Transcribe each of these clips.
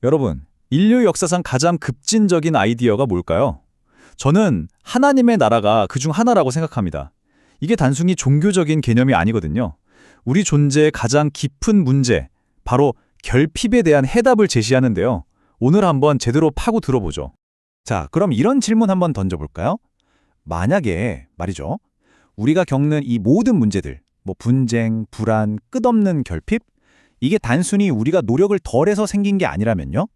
여러분, 인류 역사상 가장 급진적인 아이디어가 뭘까요? 저는 하나님의 나라가 그중 하나라고 생각합니다. 이게 단순히 종교적인 개념이 아니거든요. 우리 존재의 가장 깊은 문제, 바로 결핍에 대한 해답을 제시하는데요. 오늘 한번 제대로 파고 들어보죠. 자, 그럼 이런 질문 한번 던져볼까요? 만약에 말이죠. 우리가 겪는 이 모든 문제들, 분쟁, 불안, 끝없는 결핍, 이게 단순히 우리가 노력을 덜해서 생긴 게 아니라면요?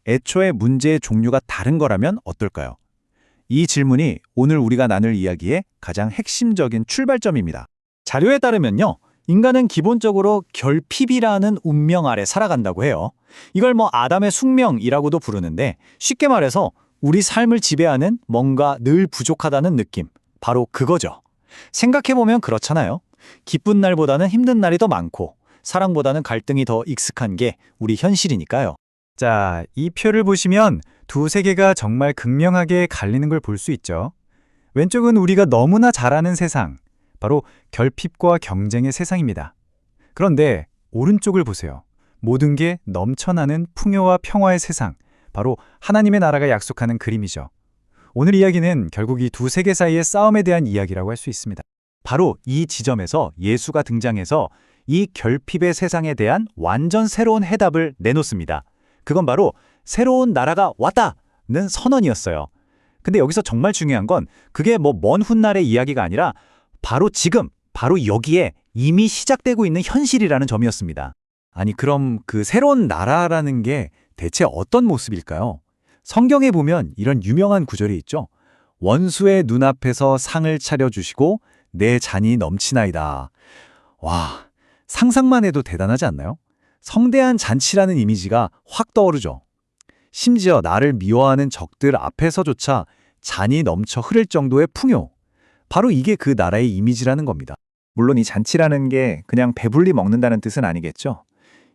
애초에 문제의 종류가 다른 거라면 어떨까요? 이 질문이 오늘 우리가 나눌 이야기의 가장 핵심적인 출발점입니다. 자료에 따르면요, 인간은 기본적으로 결핍이라는 운명 아래 살아간다고 해요. 이걸 아담의 숙명이라고도 부르는데, 쉽게 말해서 우리 삶을 지배하는 뭔가 늘 부족하다는 느낌, 바로 그거죠. 생각해보면 그렇잖아요. 기쁜 날보다는 힘든 날이 더 많고, 사랑보다는 갈등이 더 익숙한 게 우리 현실이니까요. 자, 이 표를 보시면 두 세계가 정말 극명하게 갈리는 걸 볼 수 있죠. 왼쪽은 우리가 너무나 잘 아는 세상, 바로 결핍과 경쟁의 세상입니다. 그런데 오른쪽을 보세요. 모든 게 넘쳐나는 풍요와 평화의 세상, 바로 하나님의 나라가 약속하는 그림이죠. 오늘 이야기는 결국 이 두 세계 사이의 싸움에 대한 이야기라고 할 수 있습니다. 바로 이 지점에서 예수가 등장해서 이 결핍의 세상에 대한 완전 새로운 해답을 내놓습니다. 그건 바로 새로운 나라가 왔다는 선언이었어요. 근데 여기서 정말 중요한 건 그게 먼 훗날의 이야기가 아니라 바로 지금, 바로 여기에 이미 시작되고 있는 현실이라는 점이었습니다. 아니, 그럼 그 새로운 나라라는 게 대체 어떤 모습일까요? 성경에 보면 이런 유명한 구절이 있죠. 원수의 눈앞에서 상을 차려주시고 내 잔이 넘치나이다. 와, 상상만 해도 대단하지 않나요? 성대한 잔치라는 이미지가 확 떠오르죠. 심지어 나를 미워하는 적들 앞에서조차 잔이 넘쳐 흐를 정도의 풍요. 바로 이게 그 나라의 이미지라는 겁니다. 물론 이 잔치라는 게 그냥 배불리 먹는다는 뜻은 아니겠죠.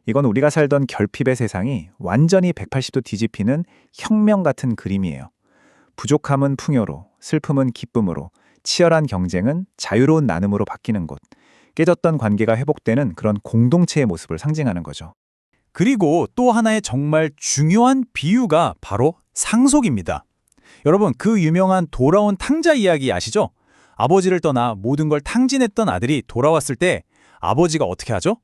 이건 우리가 살던 결핍의 세상이 완전히 180도 뒤집히는 혁명 같은 그림이에요. 부족함은 풍요로, 슬픔은 기쁨으로, 치열한 경쟁은 자유로운 나눔으로 바뀌는 곳. 깨졌던 관계가 회복되는 그런 공동체의 모습을 상징하는 거죠. 그리고 또 하나의 정말 중요한 비유가 바로 상속입니다. 여러분, 그 유명한 돌아온 탕자 이야기 아시죠? 아버지를 떠나 모든 걸 탕진했던 아들이 돌아왔을 때 아버지가 어떻게 하죠?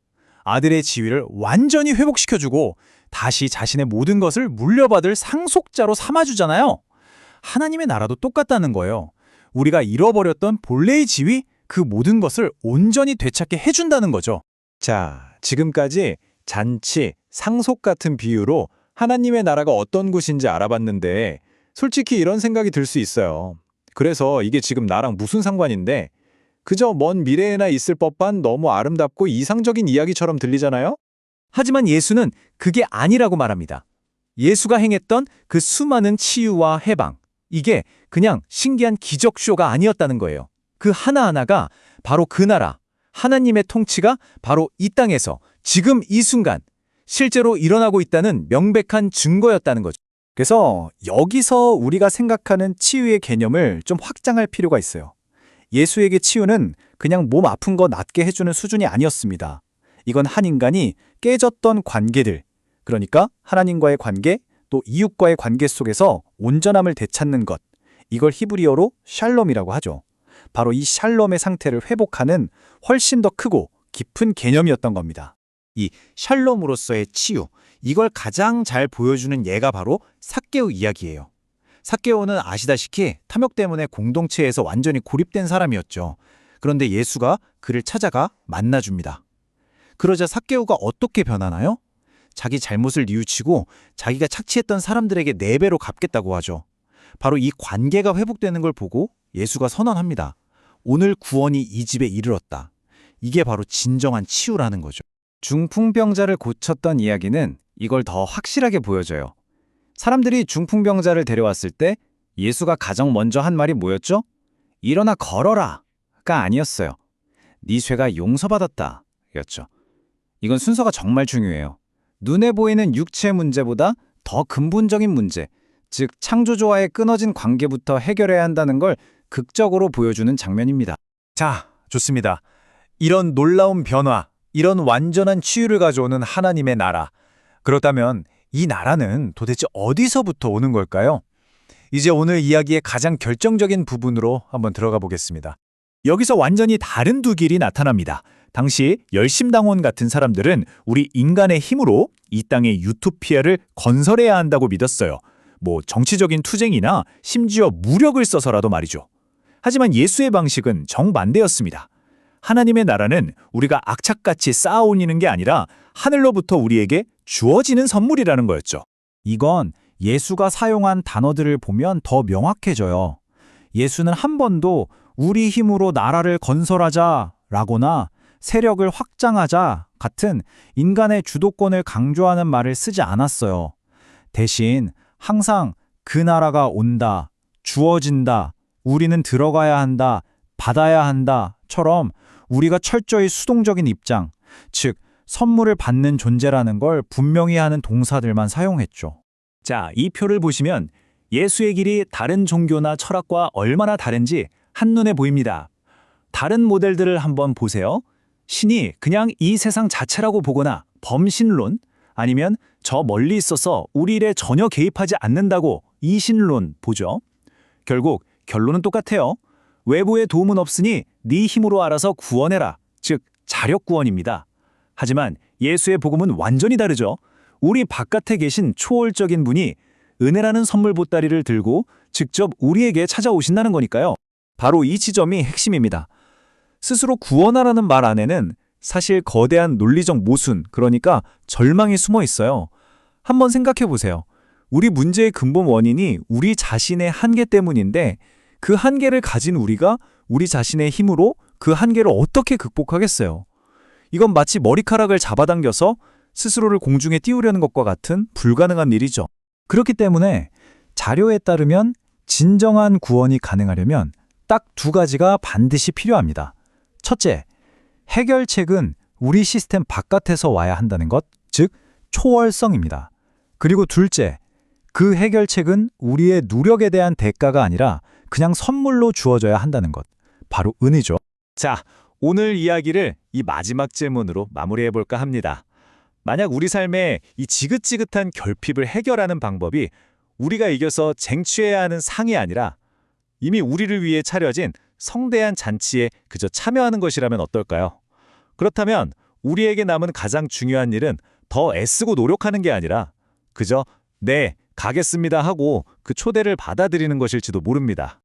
아들의 지위를 완전히 회복시켜주고 다시 자신의 모든 것을 물려받을 상속자로 삼아주잖아요. 하나님의 나라도 똑같다는 거예요. 우리가 잃어버렸던 본래의 지위, 그 모든 것을 온전히 되찾게 해준다는 거죠. 자, 지금까지 잔치, 상속 같은 비유로 하나님의 나라가 어떤 곳인지 알아봤는데 솔직히 이런 생각이 들 수 있어요. 그래서 이게 지금 나랑 무슨 상관인데 그저 먼 미래에나 있을 법한 너무 아름답고 이상적인 이야기처럼 들리잖아요? 하지만 예수는 그게 아니라고 말합니다. 예수가 행했던 그 수많은 치유와 해방, 이게 그냥 신기한 기적쇼가 아니었다는 거예요. 그 하나하나가 바로 그 나라, 하나님의 통치가 바로 이 땅에서 지금 이 순간 실제로 일어나고 있다는 명백한 증거였다는 거죠. 그래서 여기서 우리가 생각하는 치유의 개념을 좀 확장할 필요가 있어요. 예수에게 치유는 그냥 몸 아픈 거 낫게 해주는 수준이 아니었습니다. 이건 한 인간이 깨졌던 관계들, 그러니까 하나님과의 관계, 또 이웃과의 관계 속에서 온전함을 되찾는 것, 이걸 히브리어로 샬롬이라고 하죠. 바로 이 샬롬의 상태를 회복하는 훨씬 더 크고 깊은 개념이었던 겁니다. 이 샬롬으로서의 치유, 이걸 가장 잘 보여주는 예가 바로 삭개오 이야기예요. 삭개오는 아시다시피 탐욕 때문에 공동체에서 완전히 고립된 사람이었죠. 그런데 예수가 그를 찾아가 만나줍니다. 그러자 삭개오가 어떻게 변하나요? 자기 잘못을 뉘우치고 자기가 착취했던 사람들에게 4배로 갚겠다고 하죠. 바로 이 관계가 회복되는 걸 보고 예수가 선언합니다. 오늘 구원이 이 집에 이르렀다. 이게 바로 진정한 치유라는 거죠. 중풍병자를 고쳤던 이야기는 이걸 더 확실하게 보여줘요. 사람들이 중풍병자를 데려왔을 때 예수가 가장 먼저 한 말이 뭐였죠? 일어나 걸어라! 가 아니었어요. 네 죄가 용서받았다! 였죠. 이건 순서가 정말 중요해요. 눈에 보이는 육체 문제보다 더 근본적인 문제, 즉 창조주와의 끊어진 관계부터 해결해야 한다는 걸 극적으로 보여주는 장면입니다. 자, 좋습니다. 이런 놀라운 변화, 이런 완전한 치유를 가져오는 하나님의 나라. 그렇다면 이 나라는 도대체 어디서부터 오는 걸까요? 이제 오늘 이야기의 가장 결정적인 부분으로 한번 들어가 보겠습니다. 여기서 완전히 다른 두 길이 나타납니다. 당시 열심당원 같은 사람들은 우리 인간의 힘으로 이 땅의 유토피아를 건설해야 한다고 믿었어요. 뭐 정치적인 투쟁이나 심지어 무력을 써서라도 말이죠. 하지만 예수의 방식은 정반대였습니다. 하나님의 나라는 우리가 악착같이 쌓아올리는 게 아니라 하늘로부터 우리에게 주어지는 선물이라는 거였죠. 이건 예수가 사용한 단어들을 보면 더 명확해져요. 예수는 한 번도 우리 힘으로 나라를 건설하자라거나 세력을 확장하자 같은 인간의 주도권을 강조하는 말을 쓰지 않았어요. 대신 항상 그 나라가 온다, 주어진다, 우리는 들어가야 한다, 받아야 한다처럼 우리가 철저히 수동적인 입장, 즉 선물을 받는 존재라는 걸 분명히 하는 동사들만 사용했죠. 자, 이 표를 보시면 예수의 길이 다른 종교나 철학과 얼마나 다른지 한눈에 보입니다. 다른 모델들을 한번 보세요. 신이 그냥 이 세상 자체라고 보거나 범신론, 아니면 저 멀리 있어서 우리 일에 전혀 개입하지 않는다고 이신론 보죠. 결국 결론은 똑같아요. 외부의 도움은 없으니 네 힘으로 알아서 구원해라. 즉 자력구원입니다. 하지만 예수의 복음은 완전히 다르죠. 우리 바깥에 계신 초월적인 분이 은혜라는 선물 보따리를 들고 직접 우리에게 찾아오신다는 거니까요. 바로 이 지점이 핵심입니다. 스스로 구원하라는 말 안에는 사실 거대한 논리적 모순, 그러니까 절망이 숨어 있어요. 한번 생각해 보세요. 우리 문제의 근본 원인이 우리 자신의 한계 때문인데 그 한계를 가진 우리가 우리 자신의 힘으로 그 한계를 어떻게 극복하겠어요? 이건 마치 머리카락을 잡아당겨서 스스로를 공중에 띄우려는 것과 같은 불가능한 일이죠. 그렇기 때문에 자료에 따르면 진정한 구원이 가능하려면 딱 두 가지가 반드시 필요합니다. 첫째, 해결책은 우리 시스템 바깥에서 와야 한다는 것, 즉 초월성입니다. 그리고 둘째, 그 해결책은 우리의 노력에 대한 대가가 아니라 그냥 선물로 주어져야 한다는 것, 바로 은혜죠. 자, 오늘 이야기를 이 마지막 질문으로 마무리해볼까 합니다. 만약 우리 삶에 이 지긋지긋한 결핍을 해결하는 방법이 우리가 이겨서 쟁취해야 하는 상이 아니라 이미 우리를 위해 차려진 성대한 잔치에 그저 참여하는 것이라면 어떨까요? 그렇다면 우리에게 남은 가장 중요한 일은 더 애쓰고 노력하는 게 아니라 그저 네, 가겠습니다 하고 그 초대를 받아들이는 것일지도 모릅니다.